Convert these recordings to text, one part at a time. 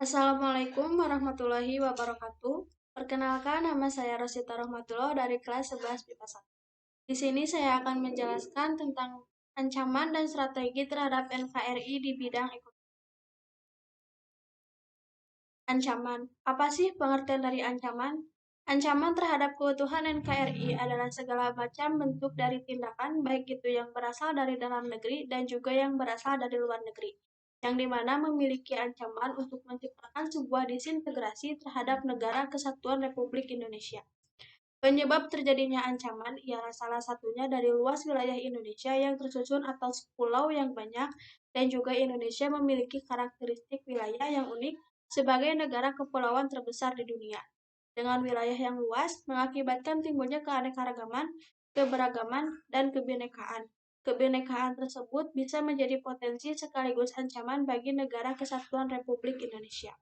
Assalamualaikum warahmatullahi wabarakatuh. Perkenalkan, nama saya Rosita Rahmatullah dari kelas 11 MIPA 1. Di sini saya akan menjelaskan tentang ancaman dan strategi terhadap NKRI di bidang ekonomi. Ancaman. Apa sih pengertian dari ancaman? Ancaman terhadap keutuhan NKRI adalah segala macam bentuk dari tindakan, baik itu yang berasal dari dalam negeri dan juga yang berasal dari luar negeri, yang dimana memiliki ancaman untuk menciptakan sebuah disintegrasi terhadap negara kesatuan Republik Indonesia. Penyebab terjadinya ancaman ialah salah satunya dari luas wilayah Indonesia yang tersusun atas pulau yang banyak, dan juga Indonesia memiliki karakteristik wilayah yang unik sebagai negara kepulauan terbesar di dunia. Dengan wilayah yang luas, mengakibatkan timbulnya keanekaragaman, keberagaman, dan kebinekaan. Kebinekaan tersebut bisa menjadi potensi sekaligus ancaman bagi negara kesatuan Republik Indonesia.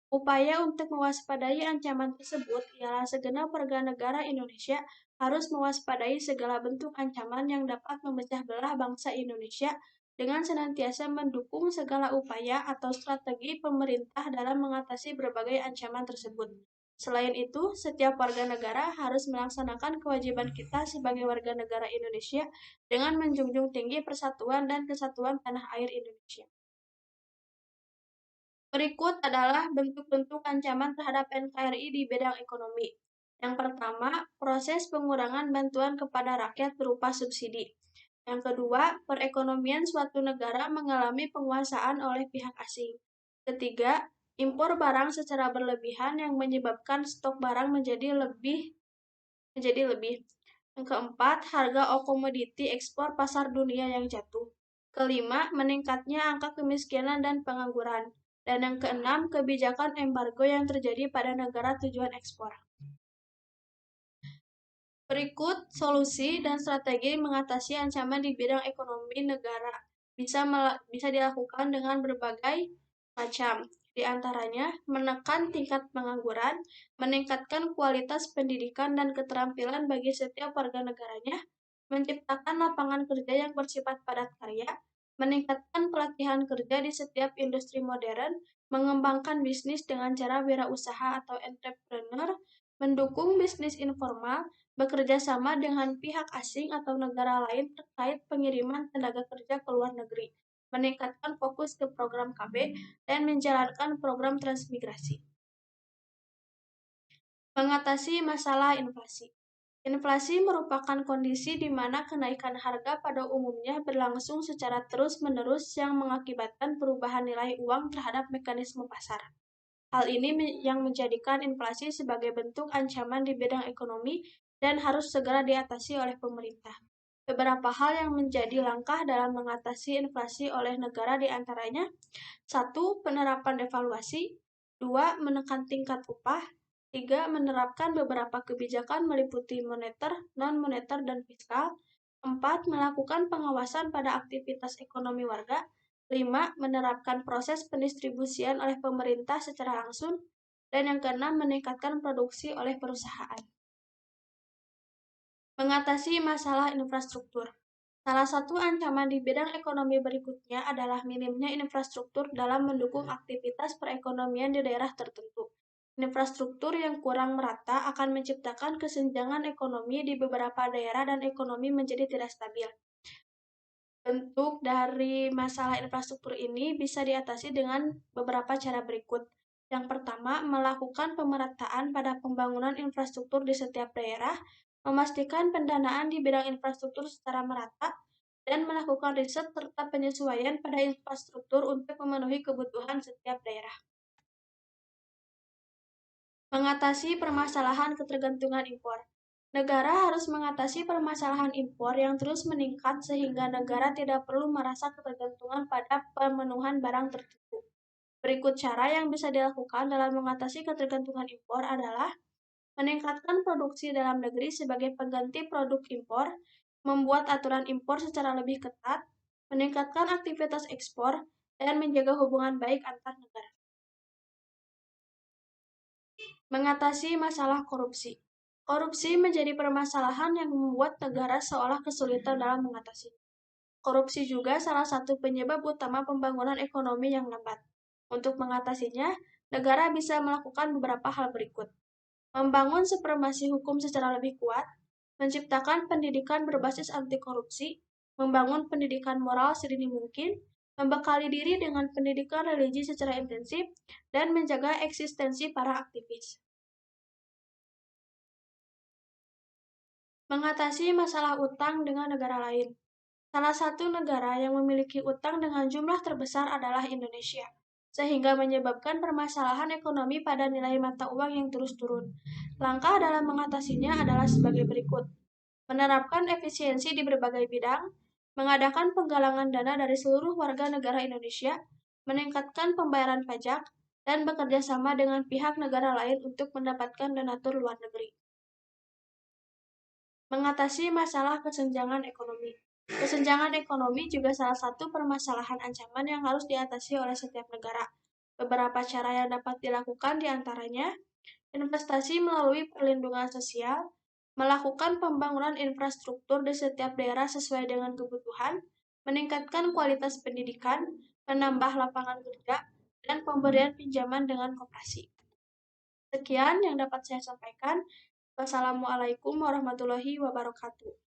Upaya untuk mewaspadai ancaman tersebut ialah segenap warga negara Indonesia harus mewaspadai segala bentuk ancaman yang dapat memecah belah bangsa Indonesia dengan senantiasa mendukung segala upaya atau strategi pemerintah dalam mengatasi berbagai ancaman tersebut. Selain itu, setiap warga negara harus melaksanakan kewajiban kita sebagai warga negara Indonesia dengan menjunjung tinggi persatuan dan kesatuan tanah air Indonesia. Berikut adalah bentuk-bentuk ancaman terhadap NKRI di bidang ekonomi. Yang pertama, proses pengurangan bantuan kepada rakyat berupa subsidi. Yang kedua, perekonomian suatu negara mengalami penguasaan oleh pihak asing. Ketiga, impor barang secara berlebihan yang menyebabkan stok barang menjadi lebih. Yang keempat, harga komoditi ekspor pasar dunia yang jatuh. Kelima, meningkatnya angka kemiskinan dan pengangguran. Dan yang keenam, kebijakan embargo yang terjadi pada negara tujuan ekspor. Berikut solusi dan strategi mengatasi ancaman di bidang ekonomi negara. Bisa dilakukan dengan berbagai macam. Di antaranya, menekan tingkat pengangguran, meningkatkan kualitas pendidikan dan keterampilan bagi setiap warga negaranya, menciptakan lapangan kerja yang bersifat padat karya, meningkatkan pelatihan kerja di setiap industri modern, mengembangkan bisnis dengan cara wirausaha atau entrepreneur, mendukung bisnis informal, bekerja sama dengan pihak asing atau negara lain terkait pengiriman tenaga kerja ke luar negeri, meningkatkan fokus ke program KB, dan menjalankan program transmigrasi. Mengatasi masalah inflasi. Inflasi merupakan kondisi di mana kenaikan harga pada umumnya berlangsung secara terus-menerus yang mengakibatkan perubahan nilai uang terhadap mekanisme pasar. Hal ini yang menjadikan inflasi sebagai bentuk ancaman di bidang ekonomi dan harus segera diatasi oleh pemerintah. Beberapa hal yang menjadi langkah dalam mengatasi inflasi oleh negara diantaranya: 1. Penerapan devaluasi. 2. Menekan tingkat upah. 3. Menerapkan beberapa kebijakan meliputi moneter, non-moneter, dan fiskal. 4. Melakukan pengawasan pada aktivitas ekonomi warga. 5. Menerapkan proses pendistribusian oleh pemerintah secara langsung. Dan yang keenam, meningkatkan produksi oleh perusahaan. Mengatasi masalah infrastruktur. Salah satu ancaman di bidang ekonomi berikutnya adalah minimnya infrastruktur dalam mendukung aktivitas perekonomian di daerah tertentu. Infrastruktur yang kurang merata akan menciptakan kesenjangan ekonomi di beberapa daerah dan ekonomi menjadi tidak stabil. Bentuk dari masalah infrastruktur ini bisa diatasi dengan beberapa cara berikut. Yang pertama, melakukan pemerataan pada pembangunan infrastruktur di setiap daerah, memastikan pendanaan di bidang infrastruktur secara merata, dan melakukan riset serta penyesuaian pada infrastruktur untuk memenuhi kebutuhan setiap daerah. Mengatasi permasalahan ketergantungan impor. Negara harus mengatasi permasalahan impor yang terus meningkat sehingga negara tidak perlu merasa ketergantungan pada pemenuhan barang tertentu. Berikut cara yang bisa dilakukan dalam mengatasi ketergantungan impor adalah: meningkatkan produksi dalam negeri sebagai pengganti produk impor, membuat aturan impor secara lebih ketat, meningkatkan aktivitas ekspor, dan menjaga hubungan baik antar negara. Mengatasi masalah korupsi. Korupsi menjadi permasalahan yang membuat negara seolah kesulitan dalam mengatasinya. Korupsi juga salah satu penyebab utama pembangunan ekonomi yang lambat. Untuk mengatasinya, negara bisa melakukan beberapa hal berikut. Membangun supremasi hukum secara lebih kuat, menciptakan pendidikan berbasis anti korupsi, membangun pendidikan moral sedini mungkin, membekali diri dengan pendidikan religi secara intensif, dan menjaga eksistensi para aktivis. Mengatasi masalah utang dengan negara lain. Salah satu negara yang memiliki utang dengan jumlah terbesar adalah Indonesia, sehingga menyebabkan permasalahan ekonomi pada nilai mata uang yang terus turun. Langkah dalam mengatasinya adalah sebagai berikut: menerapkan efisiensi di berbagai bidang, mengadakan penggalangan dana dari seluruh warga negara Indonesia, meningkatkan pembayaran pajak, dan bekerja sama dengan pihak negara lain untuk mendapatkan donatur luar negeri. Mengatasi masalah kesenjangan ekonomi. Kesenjangan ekonomi juga salah satu permasalahan ancaman yang harus diatasi oleh setiap negara. Beberapa cara yang dapat dilakukan diantaranya: investasi melalui perlindungan sosial, melakukan pembangunan infrastruktur di setiap daerah sesuai dengan kebutuhan, meningkatkan kualitas pendidikan, menambah lapangan kerja, dan pemberian pinjaman dengan koperasi. Sekian yang dapat saya sampaikan. Wassalamualaikum warahmatullahi wabarakatuh.